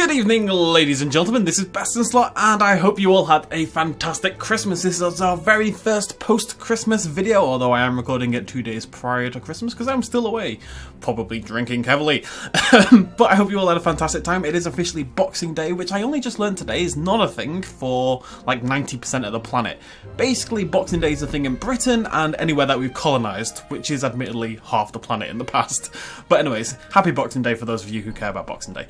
Good evening, ladies and gentlemen, this is BestInSlot, and I hope you all had a fantastic Christmas. This is our very first post-Christmas video, although I am recording it 2 days prior to Christmas because I'm still away, probably drinking heavily. But I hope you all had a fantastic time. It is officially Boxing Day, which I only just learned today is not a thing for like 90% of the planet. Basically, Boxing Day is a thing in Britain and anywhere that we've colonised, which is admittedly half the planet in the past. But anyways, happy Boxing Day for those of you who care about Boxing Day.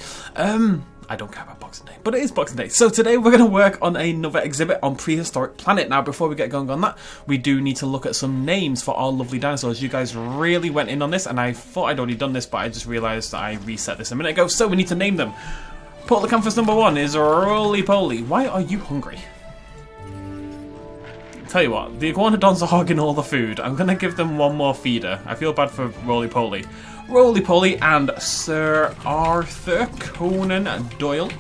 I don't care about Boxing Day, but it is Boxing Day. So today we're going to work on another exhibit on Prehistoric Planet. Now, before we get going on that, we do need to look at some names for our lovely dinosaurs. You guys really went in on this, and I thought I'd already done this, but I just realised I reset this a minute ago, so we need to name them. Portland Campus number 1 is Roly Poly. Why are you hungry? Tell you what, the Iguanodons are hogging all the food. I'm going to give them one more feeder. I feel bad for Roly Poly. Roly Poly and Sir Arthur Conan Doyle.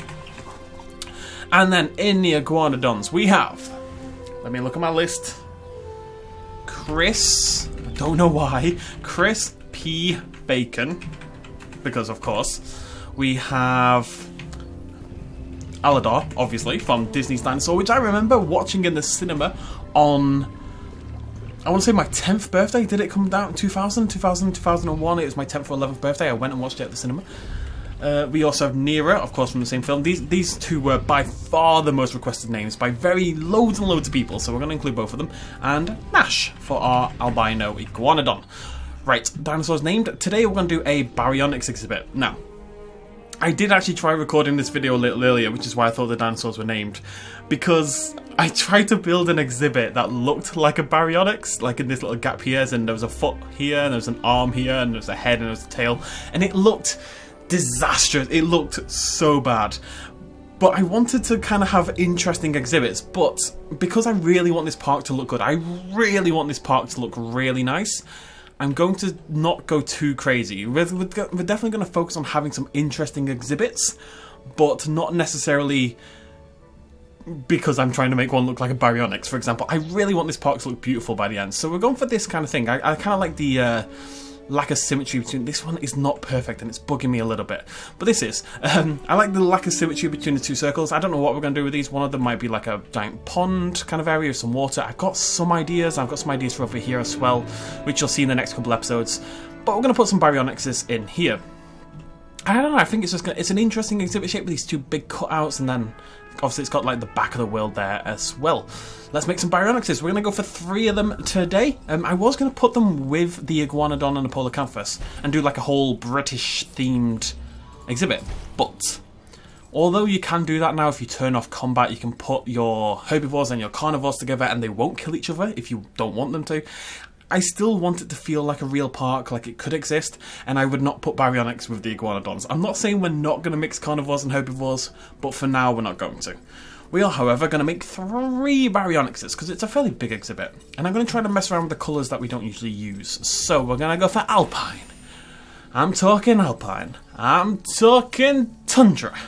And then in the Iguanodons we have, let me look at my list, Chris, I don't know why, Chris P. Bacon, because of course. We have Aladar, obviously, from Disney's Dinosaur, which I remember watching in the cinema on, I want to say my 10th birthday. Did it come down 2001? It was my 10th or 11th birthday. I went and watched it at the cinema. We also have Nera, of course, from the same film. These two were by far the most requested names by loads and loads of people, so we're going to include both of them. And Nash for our albino Iguanodon. Right, dinosaurs named. Today we're going to do a Baryonyx exhibit. Now, I did actually try recording this video a little earlier, which is why I thought the dinosaurs were named, because I tried to build an exhibit that looked like a Baryonyx, like in this little gap here, and there was a foot here, and there was an arm here, and there was a head, and there was a tail, and it looked disastrous. It looked so bad. But I wanted to kind of have interesting exhibits, but because I really want this park to look good, I really want this park to look really nice, I'm going to not go too crazy. We're definitely going to focus on having some interesting exhibits, but not necessarily because I'm trying to make one look like a Baryonyx, for example. I really want this park to look beautiful by the end, so we're going for this kind of thing. I kind of like the lack of symmetry between... This one is not perfect and it's bugging me a little bit, but this is. I like the lack of symmetry between the two circles. I don't know what we're going to do with these. One of them might be like a giant pond kind of area with some water. I've got some ideas. I've got some ideas for over here as well, which you'll see in the next couple episodes, but we're going to put some Baryonyxes in here. I don't know, I think it's just it's an interesting exhibit shape with these two big cutouts, and then obviously it's got like the back of the world there as well. Let's make some Baryonyxes. We're going to go for 3 of them today. I was going to put them with the Iguanodon and the Polycanthus and do like a whole British themed exhibit, but although you can do that now if you turn off combat, you can put your herbivores and your carnivores together and they won't kill each other if you don't want them to. I still want it to feel like a real park, like it could exist, and I would not put Baryonyx with the Iguanodons. I'm not saying we're not going to mix carnivores and herbivores, but for now we're not going to. We are, however, going to make 3 Baryonyxes, because it's a fairly big exhibit, and I'm going to try to mess around with the colours that we don't usually use. So we're going to go for Alpine. I'm talking Alpine. I'm talking Tundra.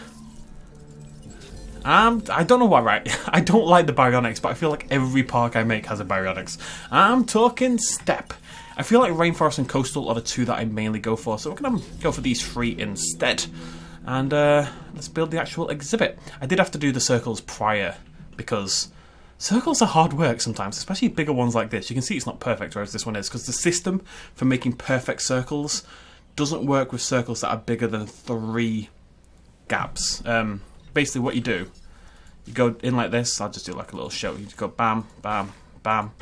I don't know why, right? I don't like the Baryonyx, but I feel like every park I make has a Baryonyx. I'm talking Steppe. I feel like Rainforest and Coastal are the 2 that I mainly go for, so we're going to go for these 3 instead. And let's build the actual exhibit. I did have to do the circles prior, because circles are hard work sometimes, especially bigger ones like this. You can see it's not perfect, whereas this one is, because the system for making perfect circles doesn't work with circles that are bigger than 3 gaps. Basically what you do, you go in like this. I'll just do like a little show. You just go bam, bam, bam.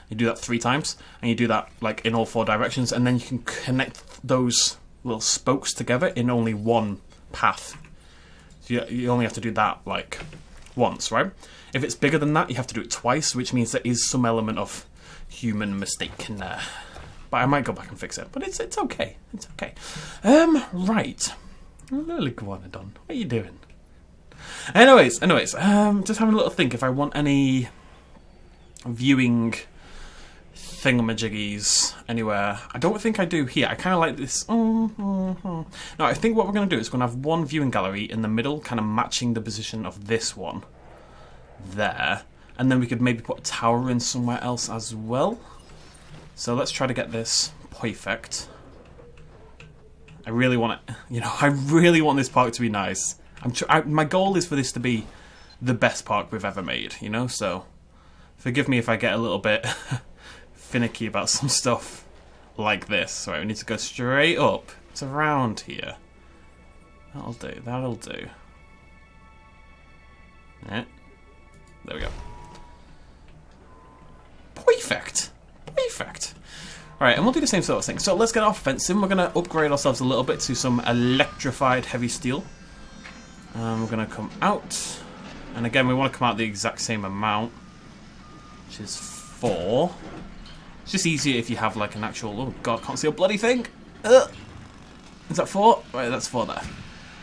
You do that 3 times, and you do that like in all 4 directions, and then you can connect those little spokes together in only one path. So you only have to do that like once, right? If it's bigger than that, you have to do it twice, which means there is some element of human mistake in there. But I might go back and fix it. But it's okay. It's okay. Right. Little Iguanodon, what are you doing? Anyways, just having a little think if I want any viewing thingamajiggies anywhere. I don't think I do here. I kind of like this. No, I think what we're going to do is we're going to have one viewing gallery in the middle, kind of matching the position of this one there. And then we could maybe put a tower in somewhere else as well. So let's try to get this perfect. I really want it, I really want this park to be nice. My goal is for this to be the best park we've ever made, you know? So, forgive me if I get a little bit finicky about some stuff like this. Right, we need to go straight up. It's around here. That'll do, that'll do. Yeah. There we go. Perfect. Perfect. Alright, and we'll do the same sort of thing. So let's get our fencing. We're going to upgrade ourselves a little bit to some electrified heavy steel. We're going to come out. And again, we want to come out the exact same amount, which is 4. It's just easier if you have like an actual... Oh god, can't see a bloody thing! Is that 4? Right, that's 4 there.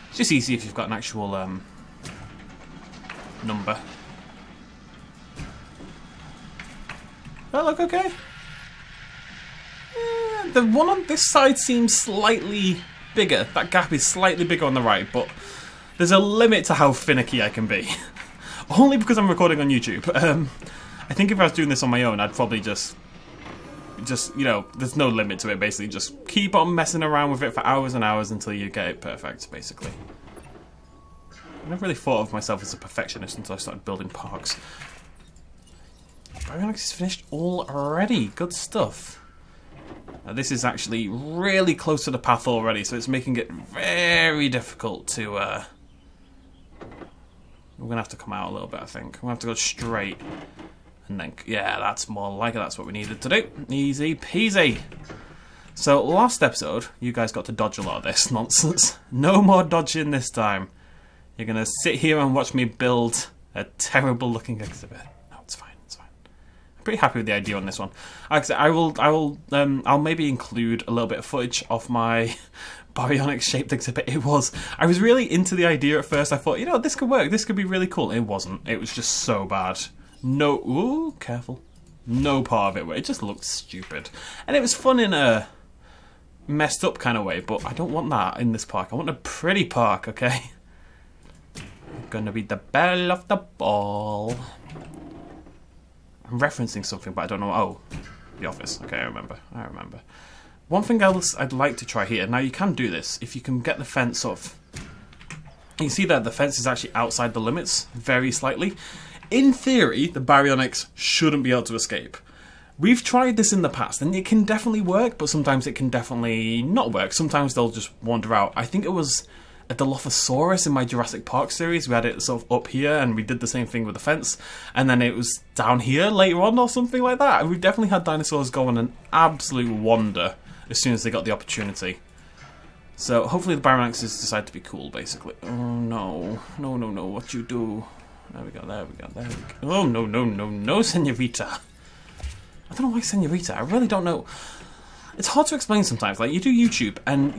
It's just easy if you've got an actual number. That look okay? The one on this side seems slightly bigger. That gap is slightly bigger on the right, but there's a limit to how finicky I can be. Only because I'm recording on YouTube. I think if I was doing this on my own, I'd probably just, you know, there's no limit to it, basically. Just keep on messing around with it for hours and hours until you get it perfect, basically. I never really thought of myself as a perfectionist until I started building parks. Baryonyx is finished already. Good stuff. Now, this is actually really close to the path already, so it's making it very difficult to... We're going to have to come out a little bit, I think. We're going to have to go straight. And then, yeah, that's more like it. That's what we needed to do. Easy peasy. So, last episode, you guys got to dodge a lot of this nonsense. No more dodging this time. You're going to sit here and watch me build a terrible looking exhibit. No, it's fine. It's fine. I'm pretty happy with the idea on this one. I'll maybe include a little bit of footage of my Baryonyx shaped exhibit. I was really into the idea at first. I thought, you know, this could work. This could be really cool. It wasn't. It was just so bad. No, ooh, careful. No part of it just looked stupid. And it was fun in a messed up kind of way, but I don't want that in this park. I want a pretty park, okay? Gonna be the belle of the ball. I'm referencing something, but I don't know. Oh, The Office. Okay, I remember. One thing else I'd like to try here. Now, you can do this if you can get the fence sort of... You can see that the fence is actually outside the limits, very slightly. In theory, the Baryonyx shouldn't be able to escape. We've tried this in the past, and it can definitely work, but sometimes it can definitely not work. Sometimes they'll just wander out. I think it was a Dilophosaurus in my Jurassic Park series. We had it sort of up here, and we did the same thing with the fence. And then it was down here later on, or something like that. We've definitely had dinosaurs go on an absolute wander as soon as they got the opportunity. So hopefully the Baryonyxes decide to be cool, basically. Oh no. No, what you do? There we go. Oh, no, senorita. I don't know why senorita. I really don't know. It's hard to explain sometimes. Like, you do YouTube, and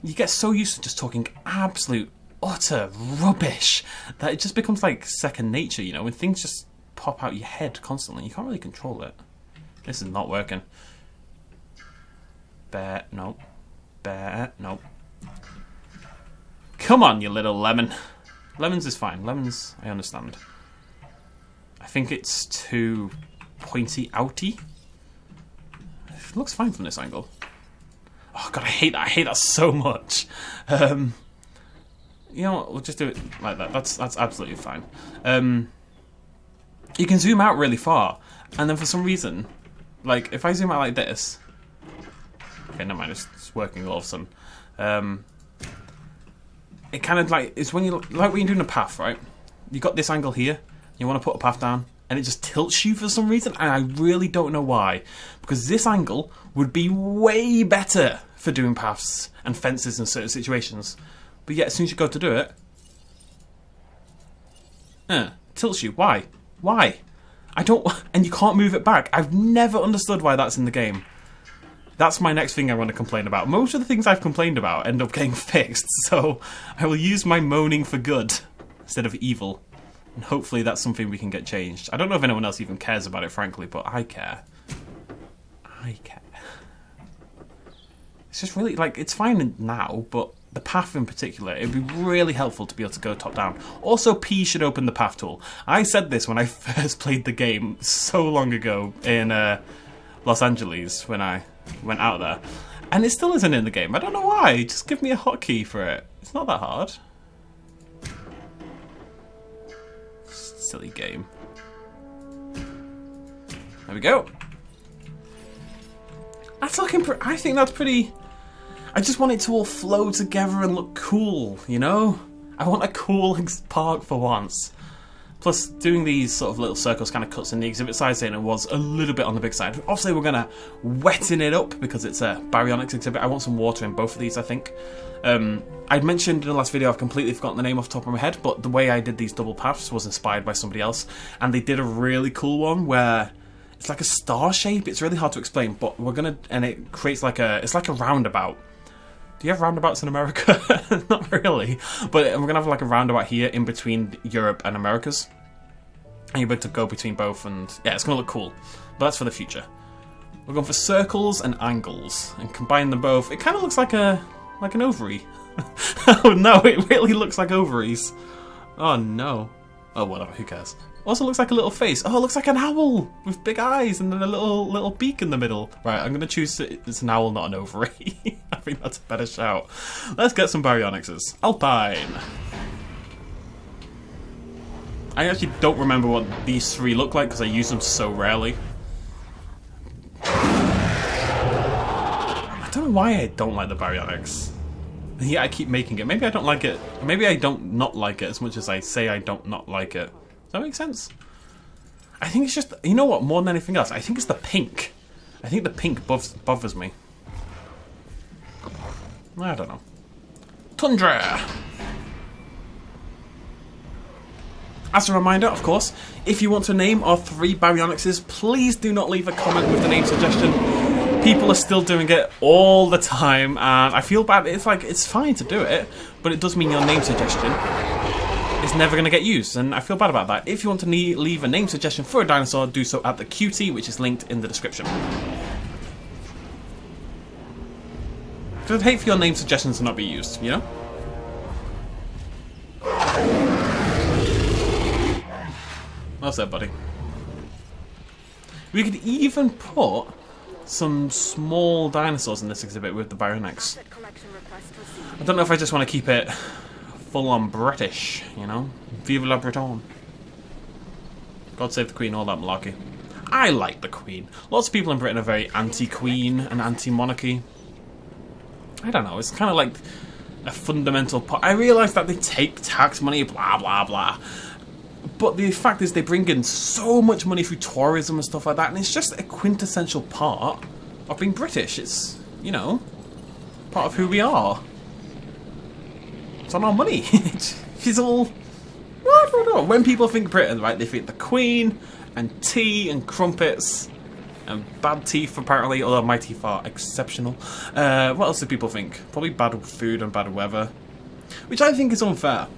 you get so used to just talking absolute, utter rubbish that it just becomes like second nature, you know, when things just pop out your head constantly. You can't really control it. This is not working. Bear, nope. Come on, you little lemon. Lemons is fine. Lemons, I understand. I think it's too pointy outy. It looks fine from this angle. Oh god, I hate that. I hate that so much. You know what? We'll just do it like that. That's absolutely fine. You can zoom out really far, and then for some reason, like if I zoom out like this, okay, never mind. It's working all of a sudden. It kind of like it's when you like when you're doing a path, right? You got this angle here. You want to put a path down, and it just tilts you for some reason, and I really don't know why. Because this angle would be way better for doing paths and fences in certain situations. But yet, as soon as you go to do it, tilts you. Why? I don't... And you can't move it back. I've never understood why that's in the game. That's my next thing I want to complain about. Most of the things I've complained about end up getting fixed, so I will use my moaning for good instead of evil. And hopefully that's something we can get changed. I don't know if anyone else even cares about it, frankly, but I care. It's just really, like, it's fine now, but the path in particular, it'd be really helpful to be able to go top down. Also, P should open the path tool. I said this when I first played the game so long ago in Los Angeles when I went out there. And it still isn't in the game. I don't know why. Just give me a hotkey for it. It's not that hard. Silly game. There we go. That's looking I think that's pretty... I just want it to all flow together and look cool, you know? I want a cool park for once. Plus, doing these sort of little circles kind of cuts in the exhibit size in, and was a little bit on the big side. Obviously, we're going to wetten it up because it's a Baryonyx exhibit. I want some water in both of these, I think. I'd mentioned in the last video, I've completely forgotten the name off the top of my head, but the way I did these double paths was inspired by somebody else. And they did a really cool one where it's like a star shape. It's really hard to explain, but we're going to... And it creates like a... It's like a roundabout. Do you have roundabouts in America? Not really. But we're going to have like a roundabout here in between Europe and Americas. And you're able to go between both, and yeah, it's going to look cool. But that's for the future. We're going for circles and angles and combine them both. It kind of looks like an ovary. Oh no, it really looks like ovaries. Oh no. Oh, whatever, who cares? Also looks like a little face. Oh, it looks like an owl with big eyes and then a little beak in the middle. Right, I'm going to choose it's an owl, not an ovary. I think that's a better shout. Let's get some Baryonyxes. Alpine. I actually don't remember what these three look like because I use them so rarely. I don't know why I don't like the Baryonyx. Yeah, I keep making it. Maybe I don't like it. Maybe I don't not like it as much as I say I don't not like it. Does that make sense? I think it's just... You know what? More than anything else, I think it's the pink. I think the pink bothers me. I don't know. Tundra! As a reminder, of course, if you want to name our 3 Baryonyxes, please do not leave a comment with the name suggestion. People are still doing it all the time, and I feel bad. It's like, it's fine to do it, but it does mean your name suggestion is never going to get used, and I feel bad about that. If you want to leave a name suggestion for a dinosaur, do so at the QT, which is linked in the description. Because I'd hate for your name suggestions to not be used, you know? What's that, buddy? We could even put some small dinosaurs in this exhibit with the Baryonyx. I don't know if I just want to keep it full-on British, you know? Vive la Bretonne. God save the Queen, all that malarkey. I like the Queen. Lots of people in Britain are very anti-Queen and anti-monarchy. I don't know, it's kind of like a fundamental part. I realise that they take tax money, blah, blah, blah. But the fact is they bring in so much money through tourism and stuff like that, and it's just a quintessential part of being British. It's, you know, part of who we are. It's on our money. It's all... I don't know. When people think Britain, right, they think the Queen, and tea, and crumpets, and bad teeth, apparently, although my teeth are exceptional. What else do people think? Probably bad food and bad weather. Which I think is unfair.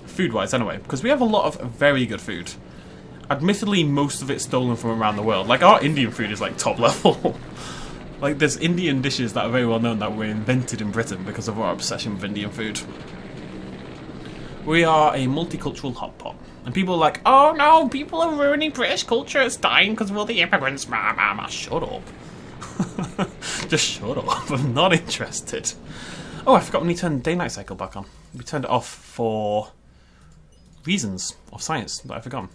Food-wise, anyway, because we have a lot of very good food. Admittedly, most of it stolen from around the world. Like, our Indian food is, like, top level. Like, there's Indian dishes that are very well known that were invented in Britain because of our obsession with Indian food. We are a multicultural hot pot. And people are like, oh no, people are ruining British culture, it's dying because of all the immigrants. Shut up. Just shut up, I'm not interested. Oh, I forgot we need to turn the day-night cycle back on. We turned it off for reasons of science that I've forgotten.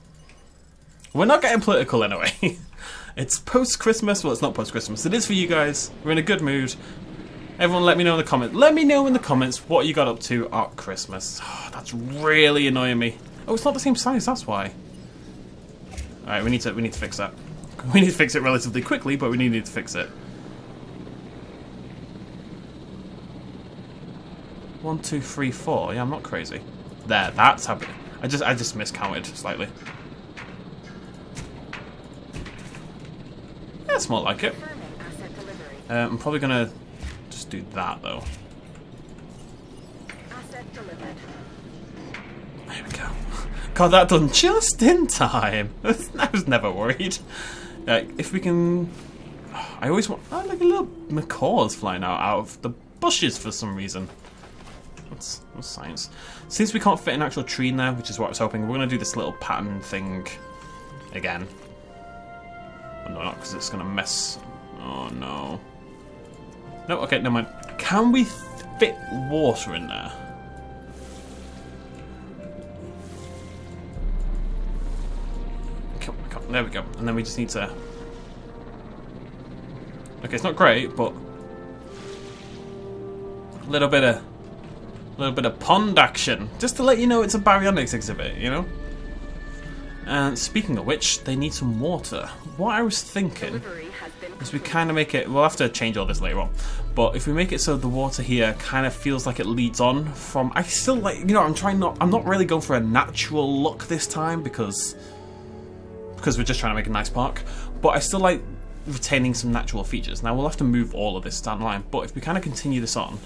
We're not getting political anyway. It's post-Christmas. Well, it's not post-Christmas. It is for you guys. We're in a good mood. Everyone let me know in the comments. Let me know in the comments what you got up to at Christmas. Oh, that's really annoying me. Oh, it's not the same size, that's why. Alright, we need to fix that. We need to fix it relatively quickly, but we need to fix it. 1, 2, 3, 4. Yeah, I'm not crazy. There, that's happening. I just miscounted slightly. Yeah, it's more like it. I'm probably gonna just do that though. There we go. Got that done just in time. I was never worried. If we can, I always want. Oh, like a little macaws flying out of the bushes for some reason. That's science. Since we can't fit an actual tree in there, which is what I was hoping, we're going to do this little pattern thing again. Oh, no, not because it's going to mess. Oh, no. No, okay, never mind. Can we fit water in there? There we go. And then we just need to... Okay, it's not great, but... A little bit of pond action. Just to let you know it's a Baryonyx exhibit, you know? And speaking of which, they need some water. What I was thinking is we kind of make it... We'll have to change all this later on. But if we make it so the water here kind of feels like it leads on from... I still like... You know, I'm not really going for a natural look this time because we're just trying to make a nice park. But I still like retaining some natural features. Now, we'll have to move all of this down the line. But if we kind of continue this on,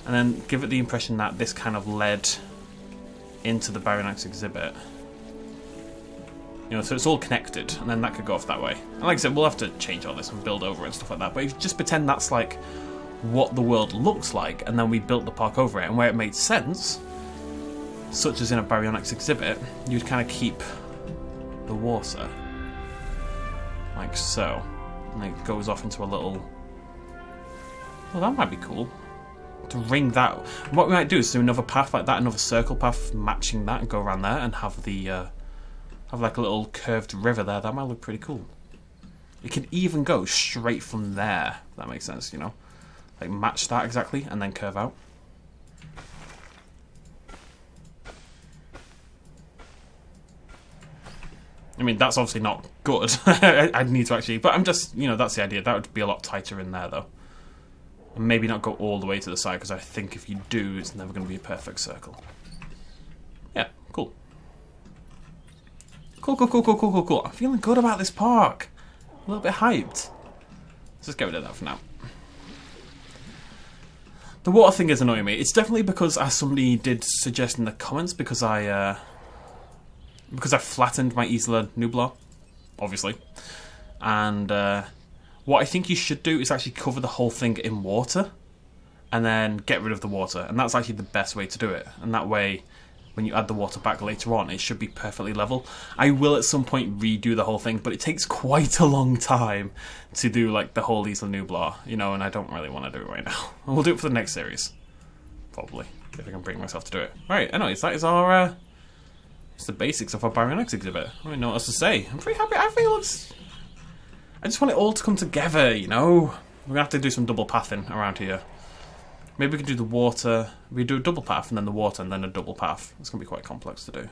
and then give it the impression that this kind of led into the Baryonyx exhibit. You know, so it's all connected, and then that could go off that way. And like I said, we'll have to change all this and build over it and stuff like that. But if you just pretend that's like what the world looks like, and then we built the park over it, and where it made sense, such as in a Baryonyx exhibit, you'd kind of keep the water like so, and it goes off into a little... Well, that might be cool. To ring that. What we might do is do another path like that, another circle path matching that, and go around there and have the have like a little curved river there. That might look pretty cool. It can even go straight from there, if that makes sense, you know? Like match that exactly and then curve out. I mean, that's obviously not good. I'd need to actually... But I'm just, you know, that's the idea. That would be a lot tighter in there, though. And maybe not go all the way to the side, because I think if you do, it's never going to be a perfect circle. Yeah, cool. Cool. I'm feeling good about this park. A little bit hyped. Let's just get rid of that for now. The water thing is annoying me. It's definitely because, as somebody did suggest in the comments, because I flattened my Isla Nublar, obviously. And what I think you should do is actually cover the whole thing in water and then get rid of the water. And that's actually the best way to do it. And that way, when you add the water back later on, it should be perfectly level. I will at some point redo the whole thing, but it takes quite a long time to do like the whole Isla Nublar, you know, and I don't really want to do it right now. We'll do it for the next series. Probably, if I can bring myself to do it. Right, anyways, that is our... It's the basics of our Baryonyx exhibit. I don't know what else to say. I'm pretty happy. I think it looks... I just want it all to come together, you know? We're going to have to do some double pathing around here. Maybe we can do the water... We do a double path and then the water and then a double path. It's going to be quite complex to do.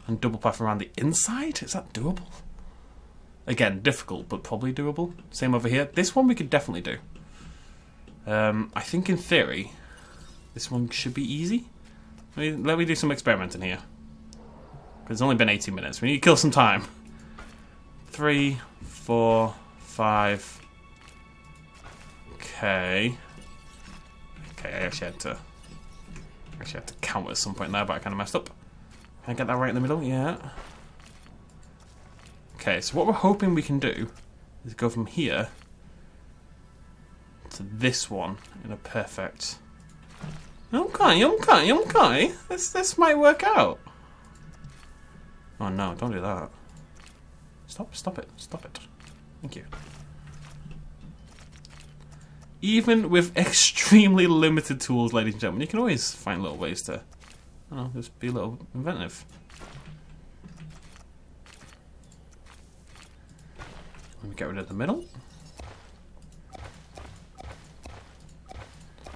And double path around the inside? Is that doable? Again, difficult, but probably doable. Same over here. This one we could definitely do. I think in theory, this one should be easy. Let me do some experimenting here. It's only been 18 minutes. We need to kill some time. 3, 4, 5. Okay. Okay, I actually had to count at some point there, but I kind of messed up. Can I get that right in the middle? Yeah. Okay, so what we're hoping we can do is go from here to this one in a perfect... Okay. This might work out. Oh no, don't do that. Stop it. Thank you. Even with extremely limited tools, ladies and gentlemen, you can always find little ways to, I don't know, just be a little inventive. Let me get rid of the middle.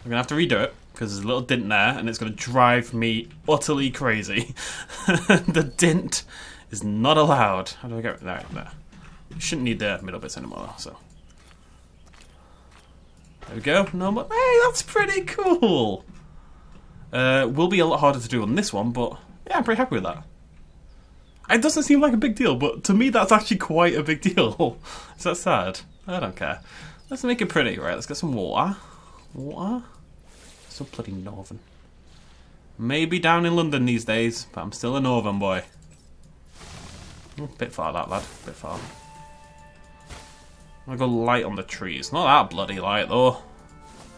We're going to have to redo it, because there's a little dent there, and it's going to drive me utterly crazy. The dent is not allowed. How do I get rid of that? There. You shouldn't need the middle bits anymore, so. There we go. No more. Hey, that's pretty cool. Will be a lot harder to do on this one, but yeah, I'm pretty happy with that. It doesn't seem like a big deal, but to me that's actually quite a big deal. Is that sad? I don't care. Let's make it pretty. Right, let's get some water. Water? So bloody northern. Maybe down in London these days, but I'm still a northern boy. A bit far, that lad. A bit far. I'm gonna go light on the trees. Not that bloody light, though.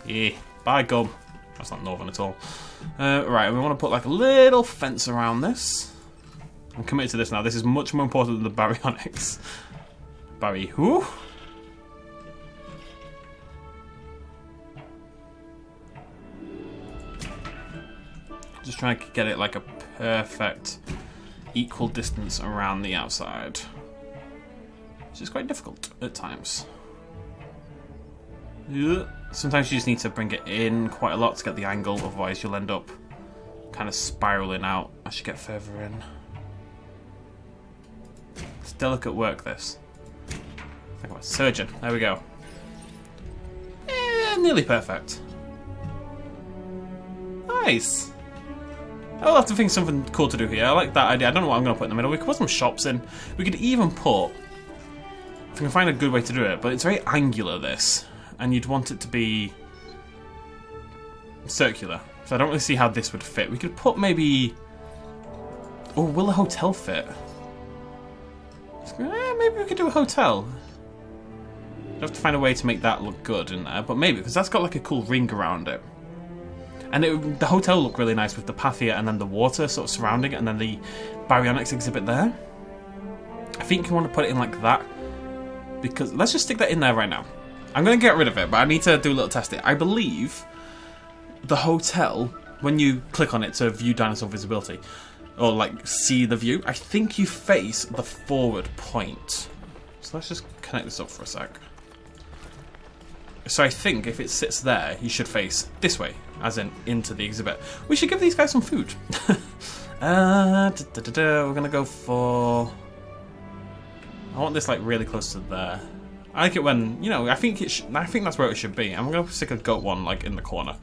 Yeah. Bye, gum. That's not northern at all. Right, we want to put like a little fence around this. I'm committed to this now. This is much more important than the Baryonyx. Barry who? Just trying to get it like a perfect equal distance around the outside, which is quite difficult at times. Sometimes you just need to bring it in quite a lot to get the angle, otherwise you'll end up kind of spiraling out as you get further in. It's delicate work, this. Think about surgeon. There we go. Nearly perfect. Nice. I'll have to think of something cool to do here. I like that idea. I don't know what I'm going to put in the middle. We could put some shops in. We could even put... If we can find a good way to do it, but it's very angular, this. And you'd want it to be circular. So I don't really see how this would fit. We could put maybe... Oh, will a hotel fit? Maybe we could do a hotel. I'd have to find a way to make that look good in there. But maybe, because that's got like a cool ring around it. And the hotel looked really nice with the path here and then the water sort of surrounding it and then the Baryonyx exhibit there. I think you want to put it in like that. Because let's just stick that in there right now. I'm going to get rid of it, but I need to do a little test it. I believe the hotel, when you click on it to view dinosaur visibility, or like see the view, I think you face the forward point. So let's just connect this up for a sec. So I think if it sits there, you should face this way, as in into the exhibit. We should give these guys some food. We're going to go for... I want this like really close to there. I like it when, you know, I think that's where it should be. I'm going to stick a goat one like in the corner,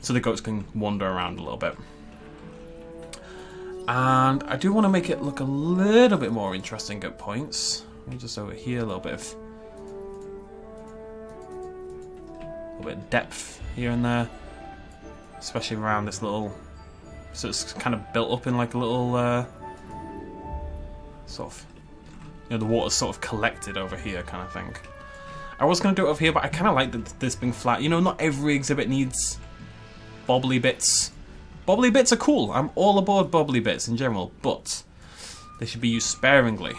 so the goats can wander around a little bit. And I do want to make it look a little bit more interesting at points. Maybe just over here, a little bit of depth here and there, especially around this little. So it's kind of built up in like a little sort of. You know, the water's sort of collected over here kind of thing. I was going to do it over here, but I kind of like this being flat. You know, not every exhibit needs bobbly bits. Bobbly bits are cool. I'm all aboard bobbly bits in general, but they should be used sparingly.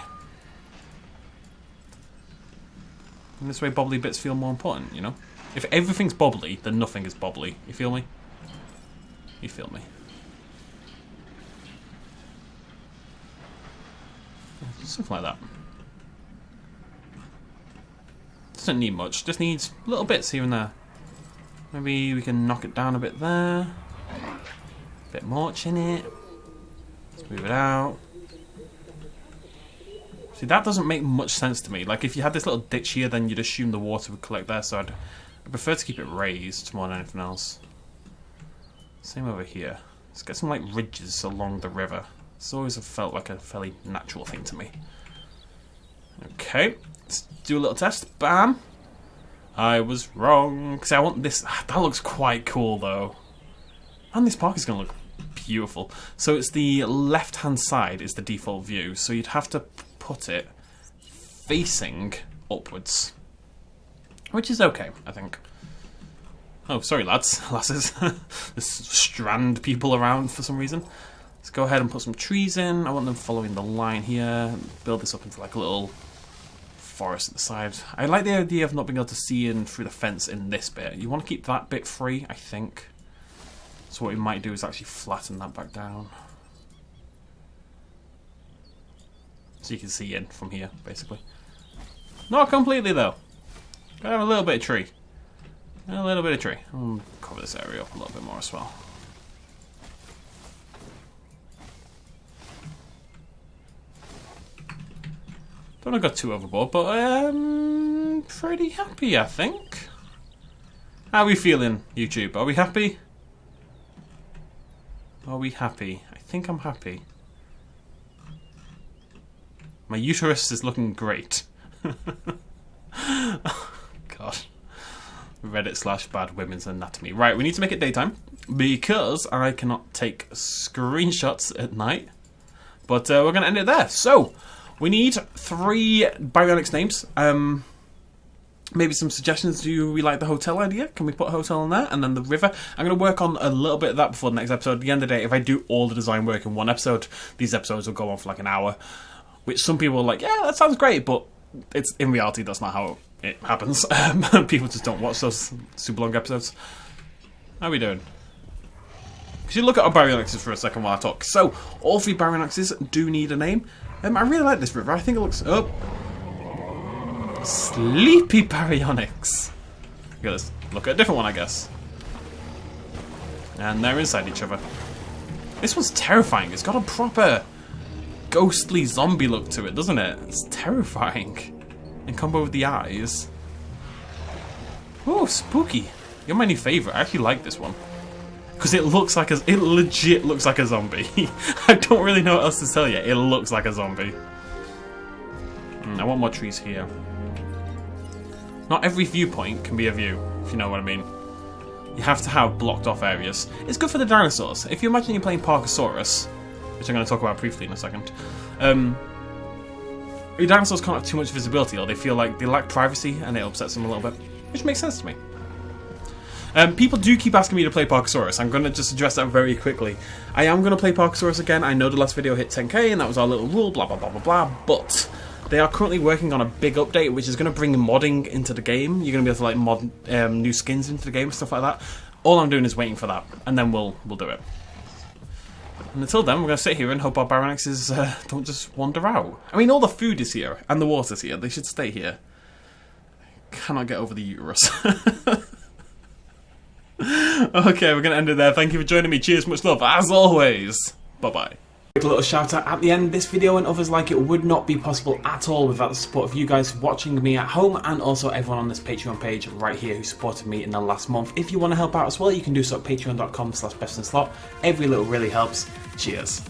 And this way bobbly bits feel more important, you know? If everything's bobbly, then nothing is bobbly. You feel me? You feel me? Something like that. Doesn't need much, just needs little bits here and there. Maybe we can knock it down a bit there. A bit more in it. Let's move it out. See, that doesn't make much sense to me. Like, if you had this little ditch here, then you'd assume the water would collect there, so I'd prefer to keep it raised more than anything else. Same over here. Let's get some, like, ridges along the river. It's always felt like a fairly natural thing to me. Okay, let's do a little test. Bam! I was wrong. Because I want this... That looks quite cool, though. And this park is going to look beautiful. So it's the left-hand side is the default view. So you'd have to put it facing upwards. Which is okay, I think. Oh, sorry, lads. Lasses. There's strand people around for some reason. Let's go ahead and put some trees in. I want them following the line here. Build this up into like a little forest at the side. I like the idea of not being able to see in through the fence in this bit. You want to keep that bit free, I think. So what we might do is actually flatten that back down. So you can see in from here, basically. Not completely, though. Gotta have a little bit of tree. A little bit of tree. I'll cover this area up a little bit more as well. Don't want to go too overboard, but I'm pretty happy, I think. How are we feeling, YouTube? Are we happy? Are we happy? I think I'm happy. My uterus is looking great. Oh, God. Reddit/bad women's anatomy. Right, we need to make it daytime because I cannot take screenshots at night. But we're going to end it there. So, we need 3 Baryonyx names. Maybe some suggestions. Do we like the hotel idea? Can we put a hotel in there? And then the river. I'm going to work on a little bit of that before the next episode. At the end of the day, if I do all the design work in one episode, these episodes will go on for like an hour. Which some people are like, yeah, that sounds great. But it's in reality, that's not how it happens. People just don't watch those super long episodes. How are we doing? Because you look at our Baryonyxes for a second while I talk. So, all 3 Baryonyxes do need a name. I really like this river. I think it looks... Oh. Sleepy Baryonyx. Look at this. Look at a different one, I guess. And they're inside each other. This one's terrifying. It's got a proper ghostly zombie look to it, doesn't it? It's terrifying. In combo with the eyes. Oh, spooky. You're my new favourite. I actually like this one. Because it looks like it legit looks like a zombie. I don't really know what else to tell you. It looks like a zombie. I want more trees here. Not every viewpoint can be a view, if you know what I mean. You have to have blocked off areas. It's good for the dinosaurs. If you imagine you're playing Parkosaurus, which I'm going to talk about briefly in a second, your dinosaurs can't have too much visibility, or they feel like they lack privacy and it upsets them a little bit, which makes sense to me. People do keep asking me to play Parkosaurus. I'm going to just address that very quickly. I am going to play Parkosaurus again. I know the last video hit 10k and that was our little rule, blah blah blah blah blah, but they are currently working on a big update which is going to bring modding into the game. You're going to be able to like mod new skins into the game, stuff like that. All I'm doing is waiting for that, and then we'll do it. And until then, we're going to sit here and hope our Baryonyxes don't just wander out. I mean, all the food is here, and the water's here. They should stay here. I cannot get over the uterus. Okay, we're going to end it there. Thank you for joining me. Cheers, much love, as always. Bye-bye. A little shout out at the end. This video and others like it would not be possible at all without the support of you guys watching me at home, and also everyone on this Patreon page right here who supported me in the last month. If you want to help out as well, you can do so at patreon.com/bestinslot. Every little really helps. Cheers.